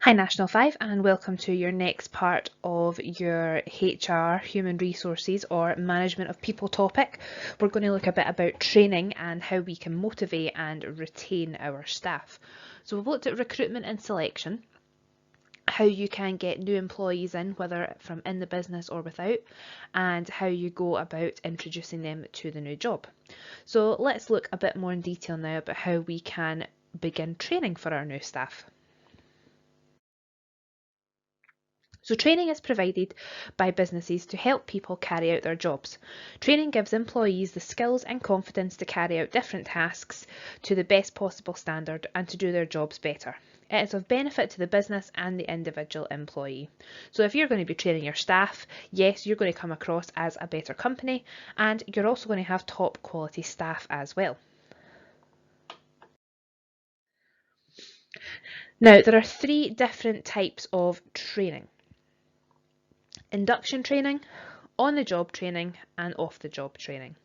Hi National 5 and welcome to your next part of your HR, Human Resources or Management of People topic. We're going to look a bit about training and how we can motivate and retain our staff. So we've looked at recruitment and selection, how you can get new employees in, whether from in the business or without, and how you go about introducing them to the new job. So let's look a bit more in detail now about how we can begin training for our new staff. So training is provided by businesses to help people carry out their jobs. Training gives employees the skills and confidence to carry out different tasks to the best possible standard and to do their jobs better. It is of benefit to the business and the individual employee. So if you're going to be training your staff, yes, you're going to come across as a better company and you're also going to have top quality staff as well. Now, there are three different types of training: induction training, on-the-job training and off-the-job training.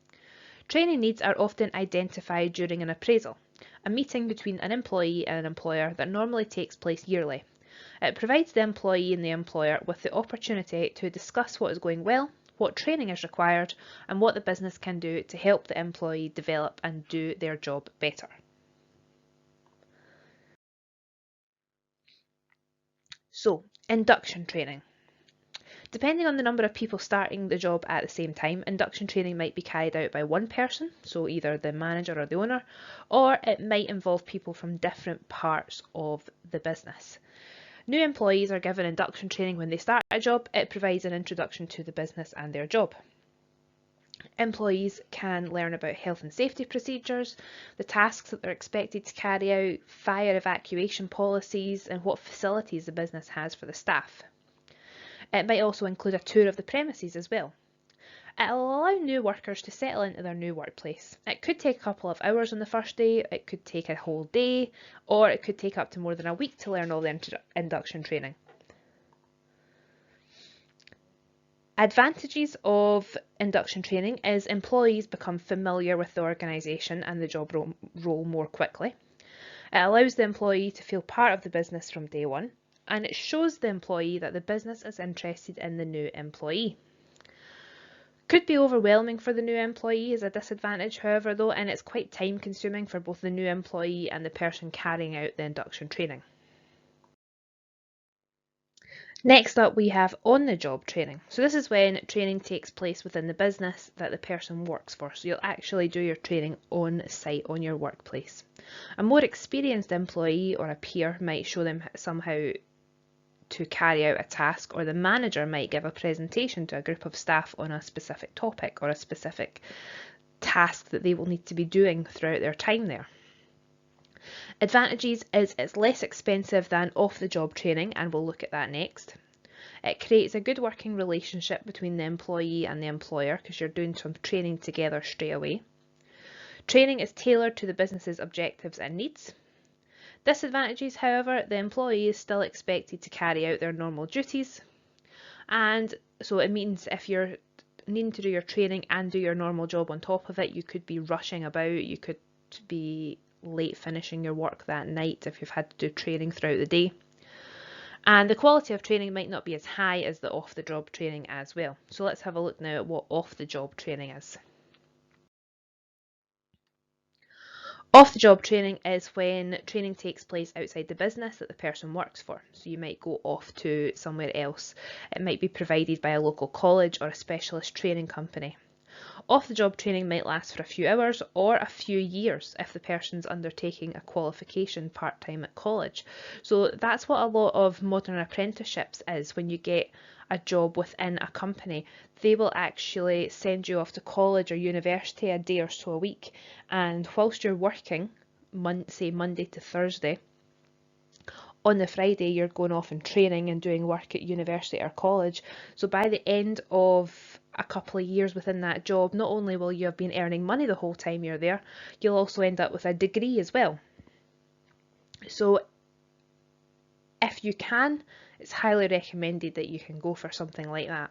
Training needs are often identified during an appraisal, a meeting between an employee and an employer that normally takes place yearly. It provides the employee and the employer with the opportunity to discuss what is going well, what training is required, and what the business can do to help the employee develop and do their job better. So, induction training. Depending on the number of people starting the job at the same time, induction training might be carried out by one person, so either the manager or the owner, or it might involve people from different parts of the business. New employees are given induction training when they start a job. It provides an introduction to the business and their job. Employees can learn about health and safety procedures, the tasks that they're expected to carry out, fire evacuation policies, and what facilities the business has for the staff. It might also include a tour of the premises as well. It'll allow new workers to settle into their new workplace. It could take a couple of hours on the first day, it could take a whole day, or it could take up to more than a week to learn all the induction training. Advantages of induction training is employees become familiar with the organisation and the job role more quickly. It allows the employee to feel part of the business from day one, and it shows the employee that the business is interested in the new employee. Could be overwhelming for the new employee as a disadvantage, however, though, and it's quite time consuming for both the new employee and the person carrying out the induction training. Next up, we have on-the-job training. So this is when training takes place within the business that the person works for. So you'll actually do your training on site on your workplace. A more experienced employee or a peer might show them somehow to carry out a task, or the manager might give a presentation to a group of staff on a specific topic or a specific task that they will need to be doing throughout their time there. Advantages is it's less expensive than off-the-job training, and we'll look at that next. It creates a good working relationship between the employee and the employer because you're doing some training together straight away. Training is tailored to the business's objectives and needs. Disadvantages, however, the employee is still expected to carry out their normal duties, and so it means if you're needing to do your training and do your normal job on top of it, you could be rushing about, you could be late finishing your work that night if you've had to do training throughout the day. And the quality of training might not be as high as the off-the-job training as well. So let's have a look now at what off-the-job training is. Off-the-job training is when training takes place outside the business that the person works for. So you might go off to somewhere else. It might be provided by a local college or a specialist training company. Off-the-job training might last for a few hours or a few years if the person's undertaking a qualification part-time at college. So that's what a lot of modern apprenticeships is. When you get a job within a company, they will actually send you off to college or university a day or so a week, and whilst you're working, say Monday to Thursday, on the Friday you're going off and training and doing work at university or college. So by the end of a couple of years within that job, not only will you have been earning money the whole time you're there, you'll also end up with a degree as well. So if you can, it's highly recommended that you can go for something like that.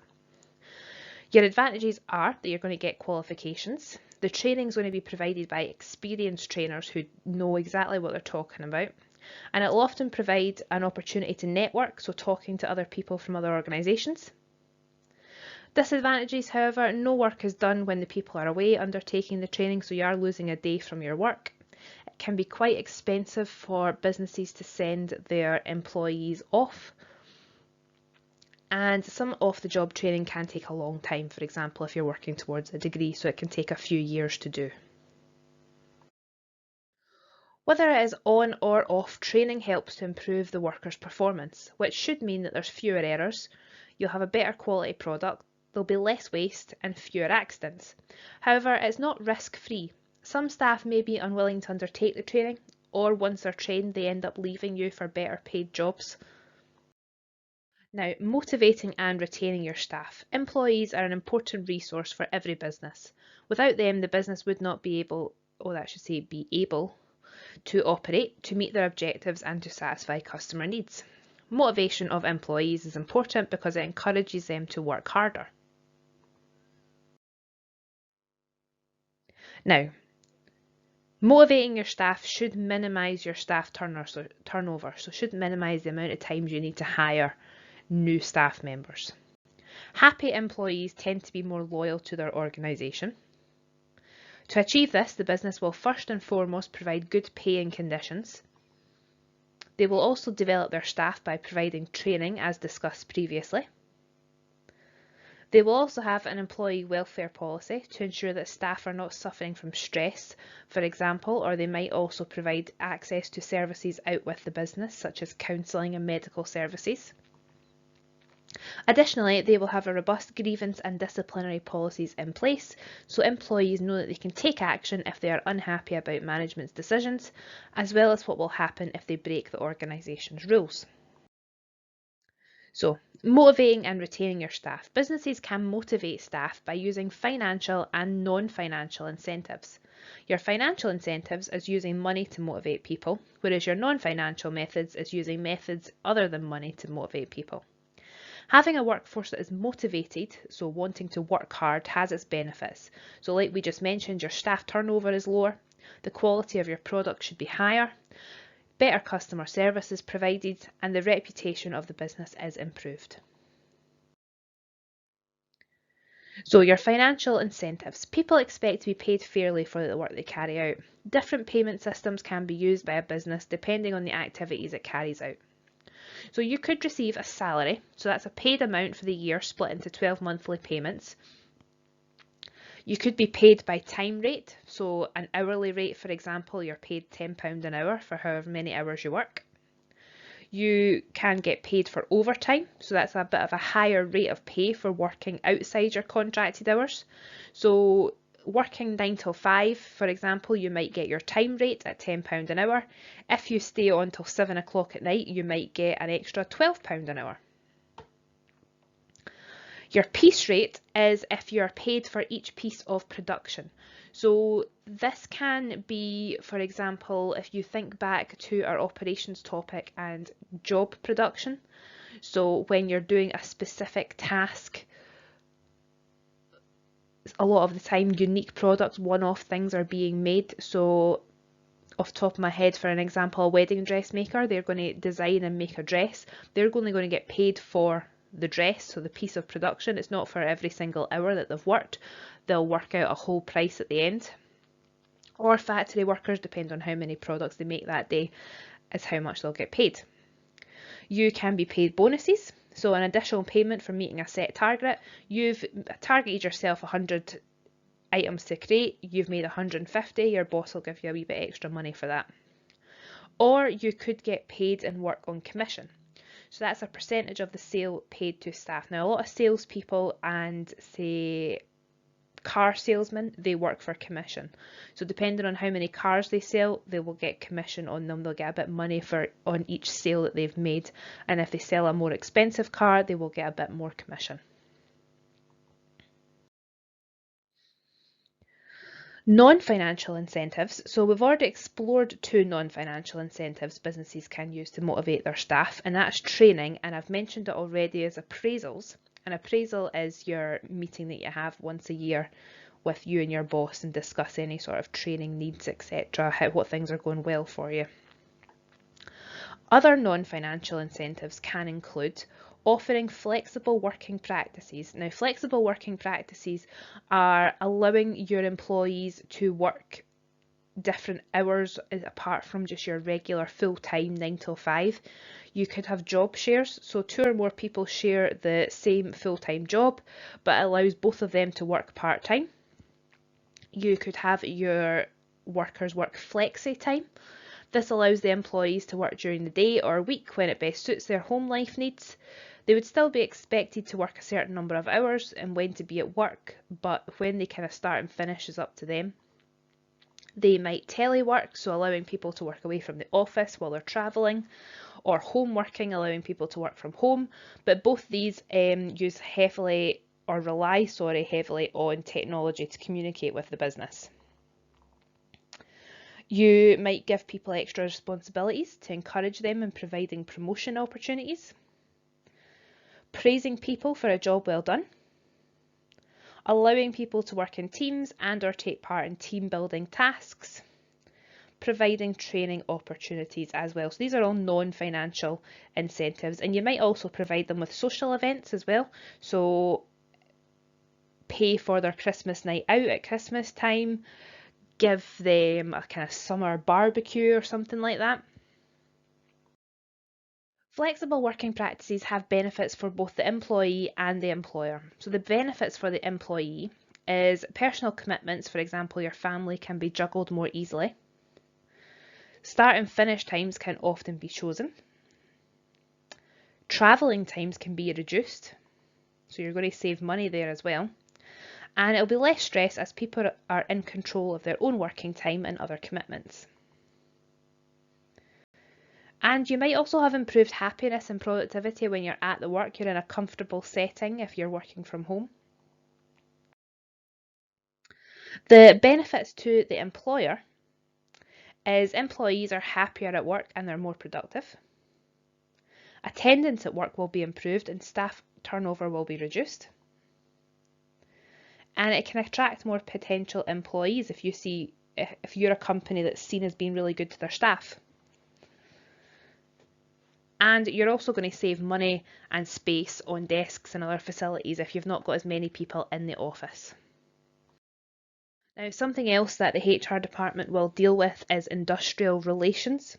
Your advantages are that you're going to get qualifications. The training is going to be provided by experienced trainers who know exactly what they're talking about. and it will often provide an opportunity to network, so talking to other people from other organisations. Disadvantages, however, no work is done when the people are away undertaking the training, so you are losing a day from your work. It can be quite expensive for businesses to send their employees off, and some off-the-job training can take a long time, for example, if you're working towards a degree, so it can take a few years to do. Whether it is on or off, training helps to improve the worker's performance, which should mean that there's fewer errors, you'll have a better quality product, there'll be less waste and fewer accidents. However, it's not risk-free. Some staff may be unwilling to undertake the training, or once they're trained they end up leaving you for better paid jobs. Now, motivating and retaining your staff. Employees are an important resource for every business. Without them, the business would not be able, be able to operate, to meet their objectives and to satisfy customer needs. Motivation of employees is important because it encourages them to work harder. Now, motivating your staff should minimise your staff turnover, so should minimise the amount of times you need to hire new staff members. Happy employees tend to be more loyal to their organisation. To achieve this, the business will first and foremost provide good pay and conditions. They will also develop their staff by providing training, as discussed previously. They will also have an employee welfare policy to ensure that staff are not suffering from stress, for example, or they might also provide access to services out with the business, such as counselling and medical services. Additionally, they will have a robust grievance and disciplinary policies in place, so employees know that they can take action if they are unhappy about management's decisions, as well as what will happen if they break the organisation's rules. So, motivating and retaining your staff. Businesses can motivate staff by using financial and non-financial incentives. Your financial incentives is using money to motivate people, whereas your non-financial methods is using methods other than money to motivate people. Having a workforce that is motivated, so wanting to work hard, has its benefits. So like we just mentioned, your staff turnover is lower, the quality of your product should be higher, better customer service is provided, and the reputation of the business is improved. So your financial incentives. People expect to be paid fairly for the work they carry out. Different payment systems can be used by a business depending on the activities it carries out. So you could receive a salary, so that's a paid amount for the year split into 12 monthly payments. You could be paid by time rate, so an hourly rate, for example, you're paid £10 an hour for however many hours you work. You can get paid for overtime, so that's a bit of a higher rate of pay for working outside your contracted hours. So working 9 till 5, for example, you might get your time rate at £10 an hour. If you stay on till 7 o'clock at night, you might get an extra £12 an hour. Your piece rate is if you're paid for each piece of production. So this can be, for example, if you think back to our operations topic and job production. So when you're doing a specific task, a lot of the time unique products, one-off things are being made. So off the top of my head, for an example, a wedding dressmaker, they're going to design and make a dress. They're only going to get paid for the dress, so the piece of production. It's not for every single hour that they've worked. They'll work out a whole price at the end. Or factory workers, depend on how many products they make that day, is how much they'll get paid. You can be paid bonuses, so an additional payment for meeting a set target. You've targeted yourself 100 items to create, you've made 150, your boss will give you a wee bit extra money for that. Or you could get paid and work on commission. So that's a percentage of the sale paid to staff. Now, a lot of salespeople and, say, car salesmen, they work for commission. So depending on how many cars they sell, they will get commission on them. They'll get a bit of money on each sale that they've made. And if they sell a more expensive car, they will get a bit more commission. Non-financial incentives. So we've already explored 2 non-financial incentives businesses can use to motivate their staff, and that's training, and I've mentioned it already, as appraisals. An appraisal is your meeting that you have once a year with you and your boss and discuss any sort of training needs, etc., what things are going well for you. Other non-financial incentives can include offering flexible working practices. Now, flexible working practices are allowing your employees to work different hours apart from just your regular full-time 9 till 5. You could have job shares, so 2 or more people share the same full-time job, but it allows both of them to work part-time. You could have your workers work flexi time. This allows the employees to work during the day or week when it best suits their home life needs. They would still be expected to work a certain number of hours and when to be at work, but when they kind of start and finish is up to them. They might telework, so allowing people to work away from the office while they're travelling, or home working, allowing people to work from home. But both these rely heavily on technology to communicate with the business. You might give people extra responsibilities to encourage them in providing promotion opportunities, praising people for a job well done, allowing people to work in teams and or take part in team building tasks, providing training opportunities as well. So these are all non-financial incentives, and you might also provide them with social events as well. So pay for their Christmas night out at Christmas time, give them a kind of summer barbecue or something like that. Flexible working practices have benefits for both the employee and the employer. So the benefits for the employee is personal commitments, for example, your family can be juggled more easily. Start and finish times can often be chosen. Travelling times can be reduced, so you're going to save money there as well. And it'll be less stress as people are in control of their own working time and other commitments. And you might also have improved happiness and productivity when you're at the work. You're in a comfortable setting if you're working from home. The benefits to the employer is employees are happier at work and they're more productive. Attendance at work will be improved and staff turnover will be reduced. And it can attract more potential employees if you're a company that's seen as being really good to their staff. And you're also going to save money and space on desks and other facilities if you've not got as many people in the office. Now, something else that the HR department will deal with is industrial relations.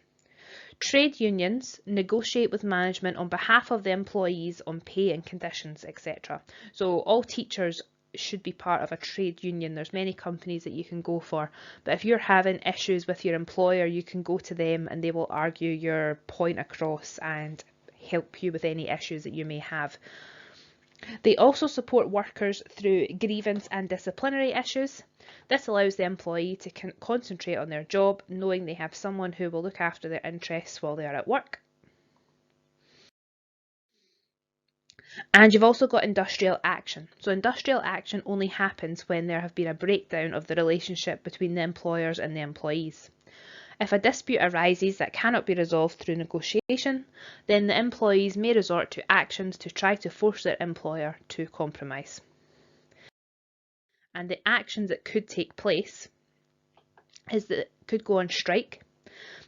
Trade unions negotiate with management on behalf of the employees on pay and conditions, etc. So all teachers should be part of a trade union. There's many companies that you can go for, but if you're having issues with your employer, you can go to them and they will argue your point across and help you with any issues that you may have. They also support workers through grievance and disciplinary issues. This allows the employee to concentrate on their job, knowing they have someone who will look after their interests while they are at work. And you've also got industrial action. So industrial action only happens when there have been a breakdown of the relationship between the employers and the employees. If a dispute arises that cannot be resolved through negotiation, then the employees may resort to actions to try to force their employer to compromise. And the actions that could take place is that it could go on strike.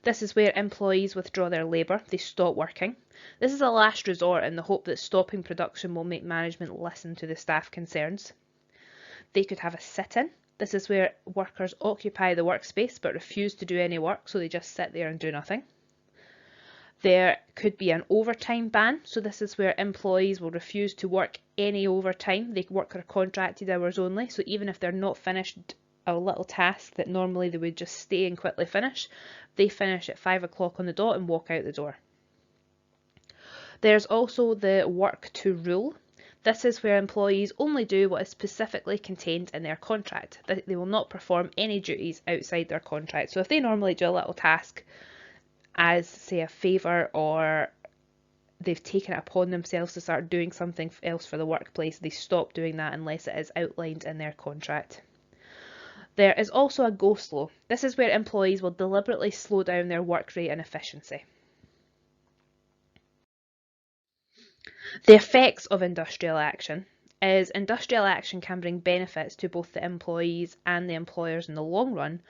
This is where employees withdraw their labour, they stop working. This is a last resort in the hope that stopping production will make management listen to the staff concerns. They could have a sit-in. This is where workers occupy the workspace but refuse to do any work, so they just sit there and do nothing. There could be an overtime ban, so this is where employees will refuse to work any overtime. They work their contracted hours only, so even if they're not finished a little task that normally they would just stay and quickly finish, they finish at 5 o'clock on the dot and walk out the door. There's also the work to rule. This is where employees only do what is specifically contained in their contract. They will not perform any duties outside their contract. So if they normally do a little task as, say, a favour, or they've taken it upon themselves to start doing something else for the workplace, they stop doing that unless it is outlined in their contract. There is also a go slow. This is where employees will deliberately slow down their work rate and efficiency. The effects of industrial action is industrial action can bring benefits to both the employees and the employers in the long run,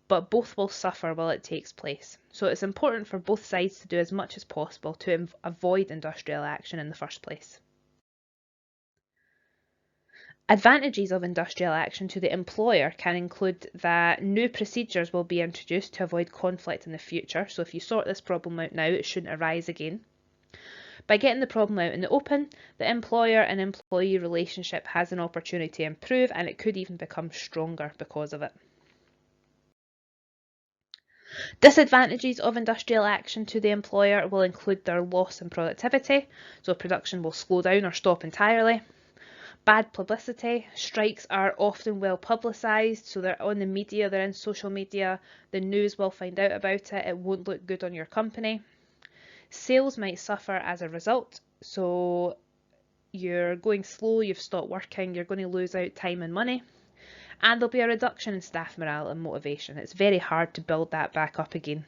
but both will suffer while it takes place. So it's important for both sides to do as much as possible to avoid industrial action in the first place. Advantages of industrial action to the employer can include that new procedures will be introduced to avoid conflict in the future. So if you sort this problem out now, it shouldn't arise again. By getting the problem out in the open, the employer and employee relationship has an opportunity to improve, and it could even become stronger because of it. Disadvantages of industrial action to the employer will include their loss in productivity, so production will slow down or stop entirely. Bad publicity. Strikes are often well publicised, so they're on the media, they're in social media, the news will find out about it, it won't look good on your company. Sales might suffer as a result, so you're going slow, you've stopped working, you're going to lose out time and money. And there'll be a reduction in staff morale and motivation. It's very hard to build that back up again.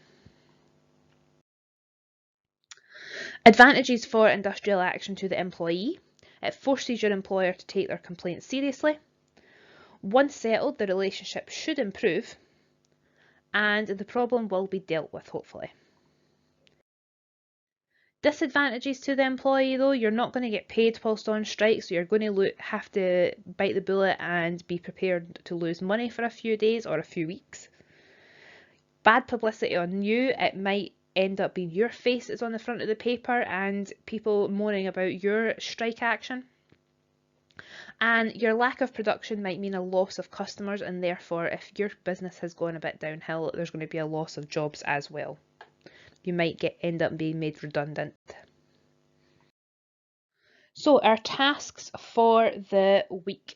Advantages for industrial action to the employee. It forces your employer to take their complaints seriously. Once settled, the relationship should improve and the problem will be dealt with, hopefully. Disadvantages to the employee though, you're not going to get paid whilst on strike, so you're going to have to bite the bullet and be prepared to lose money for a few days or a few weeks. Bad publicity on you, it might end up being your face that's on the front of the paper and people moaning about your strike action. And your lack of production might mean a loss of customers, and therefore if your business has gone a bit downhill, there's going to be a loss of jobs as well. You might end up being made redundant. So our tasks for the week.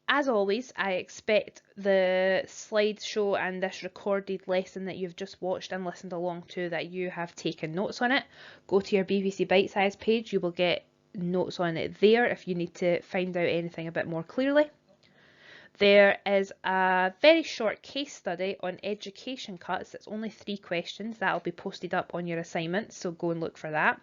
As always, I expect the slideshow and this recorded lesson that you've just watched and listened along to that you have taken notes on it. Go to your BBC Bite Size page, you will get notes on it there if you need to find out anything a bit more clearly. There is a very short case study on education cuts. It's only 3 questions. That'll be posted up on your assignments, so go and look for that.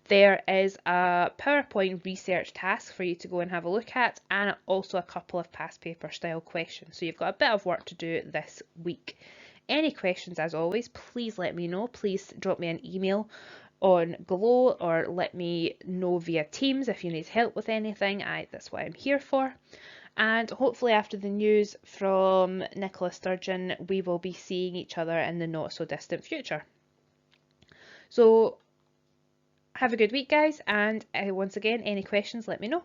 There is a PowerPoint research task for you to go and have a look at, and also a couple of past paper style questions. So you've got a bit of work to do this week. Any questions, as always, please let me know. Please drop me an email on Glow or let me know via Teams if you need help with anything. That's what I'm here for. And hopefully after the news from Nicola Sturgeon, we will be seeing each other in the not so distant future. So have a good week, guys, and once again, any questions, let me know.